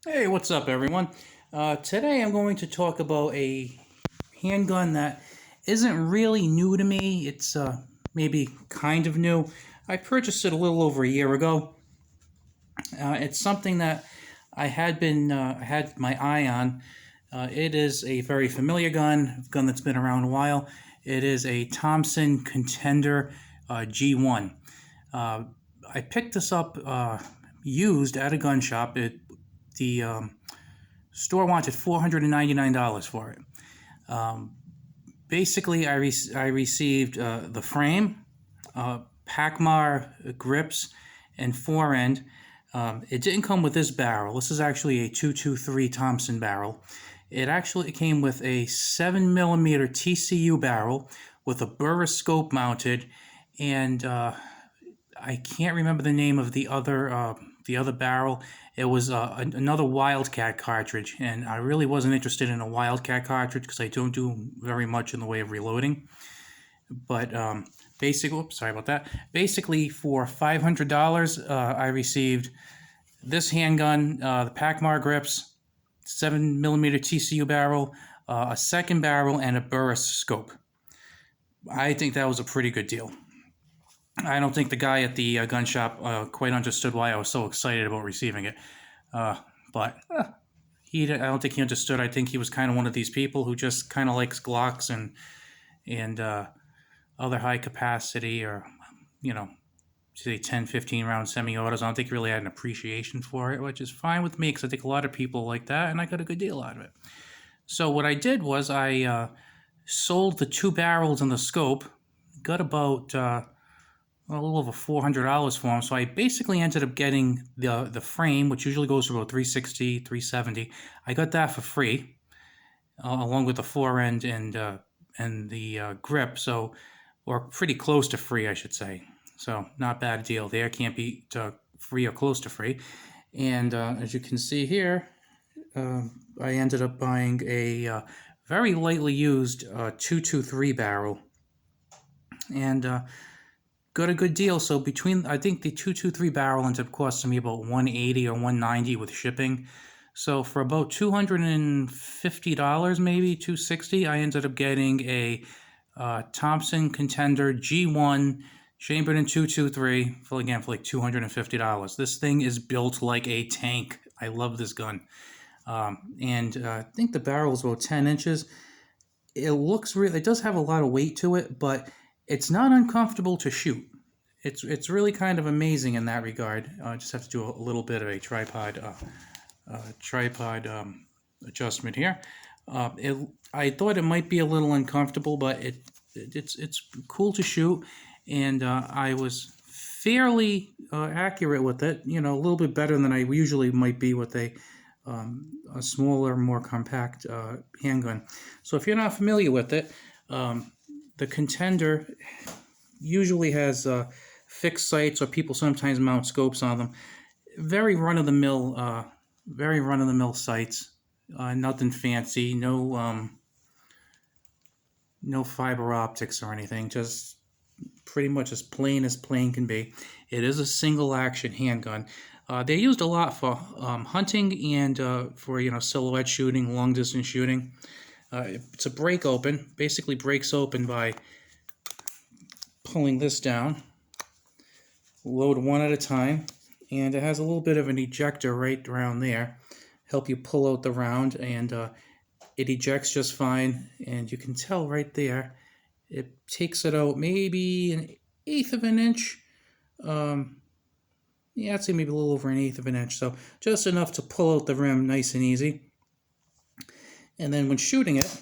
Hey, what's up, everyone? Today I'm going to talk about a handgun that isn't really new to me. It's maybe kind of new. I purchased it a little over a year ago. It's something that I had my eye on. It is a very familiar gun, a gun that's been around a while. It is a Thompson Contender G1. I picked this up used at a gun shop. The store wanted $499 for it. Basically, I received the frame, Pacmar grips, and fore-end. It didn't come with this barrel. This is actually a 223 Thompson barrel. It actually came with a 7mm TCU barrel with a Burris scope mounted, and I can't remember the name of the other barrel. It was another Wildcat cartridge, and I really wasn't interested in a Wildcat cartridge because I don't do very much in the way of reloading. But basically, oops, sorry about that. Basically, for $500, I received this handgun, the Pacmar grips, 7mm TCU barrel, a second barrel, and a Burris scope. I think that was a pretty good deal. I don't think the guy at the gun shop quite understood why I was so excited about receiving it. But I don't think he understood. I think he was kind of one of these people who just kind of likes Glocks and other high capacity or, say 10, 15 round semi-autos. I don't think he really had an appreciation for it, which is fine with me because I think a lot of people like that, and I got a good deal out of it. So what I did was I sold the two barrels and the scope, got about a little over $400 for them. So I basically ended up getting the frame, which usually goes for about $360, $370. I got that for free, along with the fore-end and the grip. So, or pretty close to free, I should say. So not bad deal there. Can't beat free or close to free. And as you can see here, I ended up buying a very lightly used 223 barrel. And got a good deal. So I think the 223 barrel ended up costing me about $180 or $190 with shipping. So for about $250, maybe $260, I ended up getting a Thompson Contender G1 chambered in 223 for like $250. This thing is built like a tank. I love this gun. And I think the barrel is about 10 inches. It does have a lot of weight to it, but it's not uncomfortable to shoot. It's really kind of amazing in that regard. I just have to do a little bit of a tripod adjustment here. I thought it might be a little uncomfortable, but it's cool to shoot, and I was fairly accurate with it. A little bit better than I usually might be with a smaller, more compact handgun. So if you're not familiar with it, the Contender usually has fixed sights, or people sometimes mount scopes on them. Very run-of-the-mill sights. Nothing fancy. No fiber optics or anything. Just pretty much as plain can be. It is a single-action handgun. They're used a lot for hunting and for silhouette shooting, long-distance shooting. It's a break open. Basically breaks open by pulling this down. Load one at a time, and it has a little bit of an ejector right around there. Help you pull out the round, and it ejects just fine. And you can tell right there, it takes it out maybe 1/8 of an inch. Yeah, I'd say maybe a little over 1/8 of an inch. So just enough to pull out the rim nice and easy. And then when shooting it,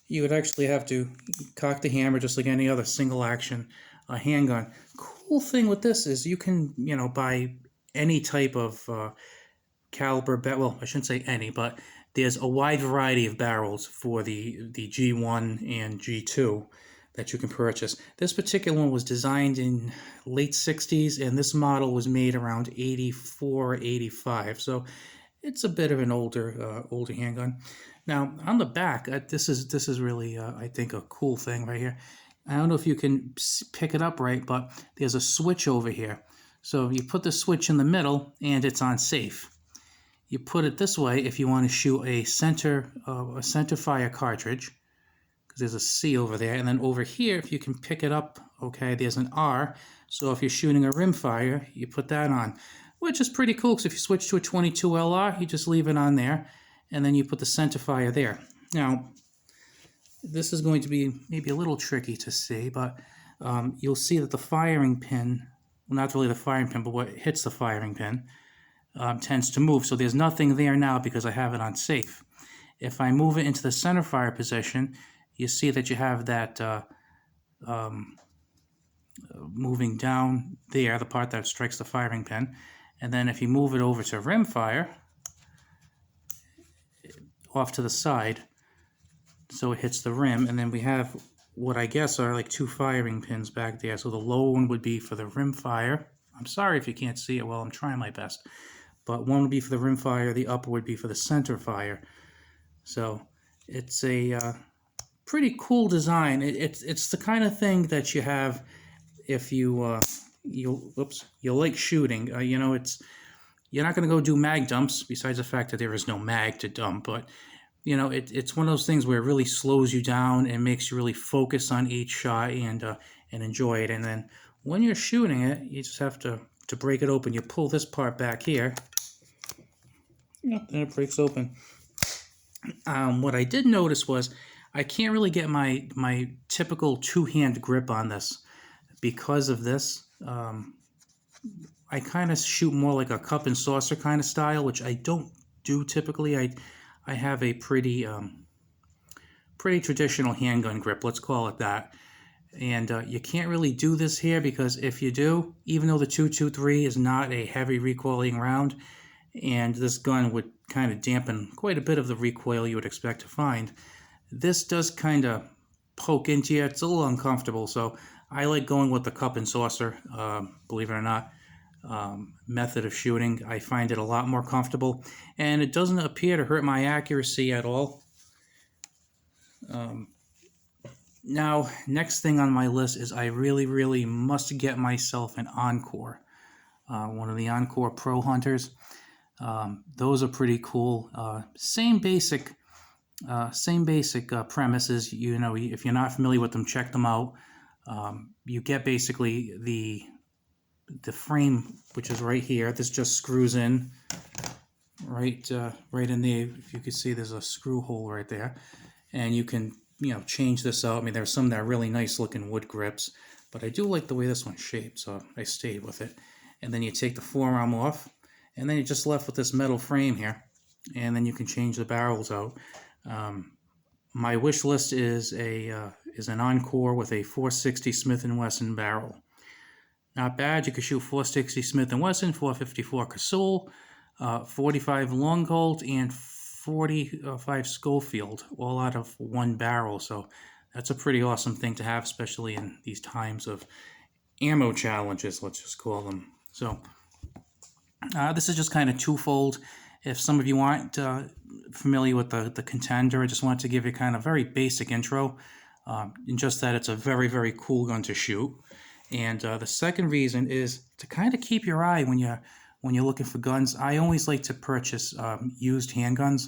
you would actually have to cock the hammer just like any other single-action handgun. Cool thing with this is you can, buy any type of caliber. Well, I shouldn't say any, but there's a wide variety of barrels for the G1 and G2 that you can purchase. This particular one was designed in late 60s, and this model was made around 84, 85. So it's a bit of an older handgun. Now on the back, this is really I think a cool thing right here. I don't know if you can pick it up right, but there's a switch over here. So you put the switch in the middle, and it's on safe. you put it this way if you want to shoot a center fire cartridge, because there's a C over there, and then over here, if you can pick it up, okay, there's an R. So if you're shooting a rim fire, you put that on, which is pretty cool, because if you switch to a 22 LR, you just leave it on there, and then you put the center fire there. Now, this is going to be maybe a little tricky to see, but you'll see that the firing pin, well, not really the firing pin, but what hits the firing pin, tends to move. So there's nothing there now because I have it on safe. If I move it into the center fire position, you see that you have that moving down there, the part that strikes the firing pin. And then if you move it over to rim fire, off to the side, so it hits the rim, and then we have what I guess are like two firing pins back there. So the low one would be for the rim fire. I'm sorry if you can't see it well, I'm trying my best. But one would be for the rim fire, the upper would be for the center fire. So it's a pretty cool design. It's the kind of thing that you have if you like shooting. You know, you're not going to go do mag dumps, besides the fact that there is no mag to dump, but you know, it's one of those things where it really slows you down and makes you really focus on each shot and enjoy it. And then when you're shooting it, you just have to break it open. You pull this part back here, and it breaks open. What I did notice was I can't really get my typical two-hand grip on this because of this. I kind of shoot more like a cup and saucer kind of style, which I don't do typically. I have a pretty traditional handgun grip, let's call it that. And you can't really do this here because if you do, even though the 223 is not a heavy recoiling round, and this gun would kind of dampen quite a bit of the recoil you would expect to find, this does kind of poke into you. It's a little uncomfortable, so I like going with the cup and saucer, believe it or not. Method of shooting. I find it a lot more comfortable, and it doesn't appear to hurt my accuracy at all. Now, next thing on my list is I really must get myself an Encore, one of the Encore Pro Hunters. Those are pretty cool. Same basic premises. You know, if you're not familiar with them, check them out. You get basically the frame, which is right here. This just screws in right in there. If you can see, there's a screw hole right there, and you can change this out. I mean, there's some that are really nice looking wood grips, but I do like the way this one's shaped, so I stayed with it. And then you take the forearm off, and then you're just left with this metal frame here, and then you can change the barrels out. My wish list is an Encore with a 460 Smith & Wesson barrel. Not bad. You can shoot 460 Smith & Wesson, 454 Casull, 45 Long Colt, and 45 Schofield, all out of one barrel. So that's a pretty awesome thing to have, especially in these times of ammo challenges, let's just call them. So this is just kind of twofold. If some of you aren't familiar with the Contender, I just wanted to give you kind of very basic intro, in just that it's a very cool gun to shoot. And the second reason is to kind of keep your eye when you're looking for guns. I always like to purchase used handguns,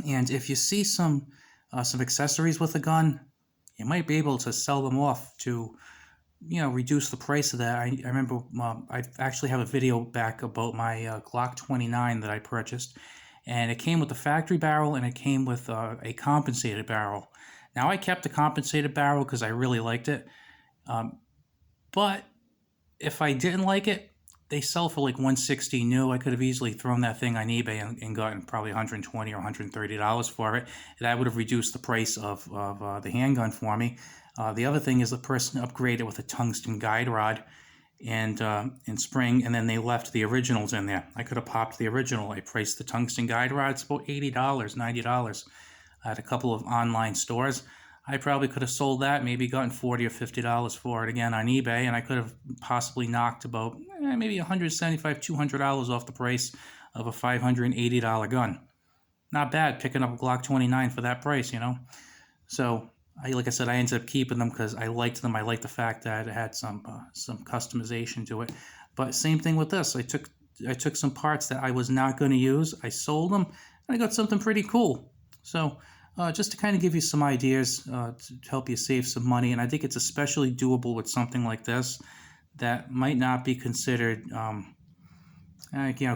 and if you see some accessories with a gun, you might be able to sell them off to reduce the price of that. I remember I actually have a video back about my Glock 29 that I purchased, and it came with the factory barrel and it came with a compensated barrel. Now I kept the compensated barrel because I really liked it. But if I didn't like it, they sell for like $160 new. I could have easily thrown that thing on eBay and gotten probably $120 or $130 for it. That would have reduced the price of the handgun for me. The other thing is the person upgraded with a tungsten guide rod and in spring, and then they left the originals in there. I could have popped the original. I priced the tungsten guide rod. It's about $80, $90 at a couple of online stores. I probably could have sold that, maybe gotten $40 or $50 for it again on eBay, and I could have possibly knocked about maybe $175, $200 off the price of a $580 gun. Not bad picking up a Glock 29 for that price, So, like I said, I ended up keeping them because I liked them. I liked the fact that it had some customization to it. But same thing with this. I took I took some parts that I was not going to use, I sold them, and I got something pretty cool. So just to kind of give you some ideas to help you save some money, and I think it's especially doable with something like this that might not be considered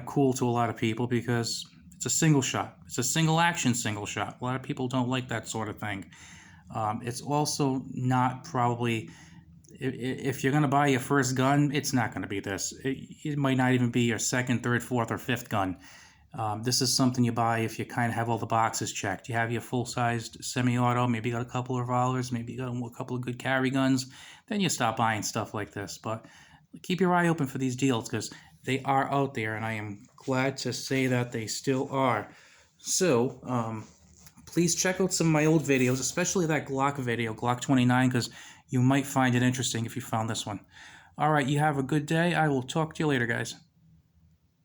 cool to a lot of people, because it's a single shot. It's a single action single shot. A lot of people don't like that sort of thing. It's also not probably, if you're going to buy your first gun, it's not going to be this. It might not even be your second, third, fourth, or fifth gun. This is something you buy if you kind of have all the boxes checked. You have your full-sized semi-auto, maybe you got a couple of revolvers, maybe you got a couple of good carry guns, then you stop buying stuff like this. But keep your eye open for these deals, because they are out there, and I am glad to say that they still are. So, please check out some of my old videos, especially that Glock video, Glock 29, because you might find it interesting if you found this one. All right, you have a good day. I will talk to you later, guys.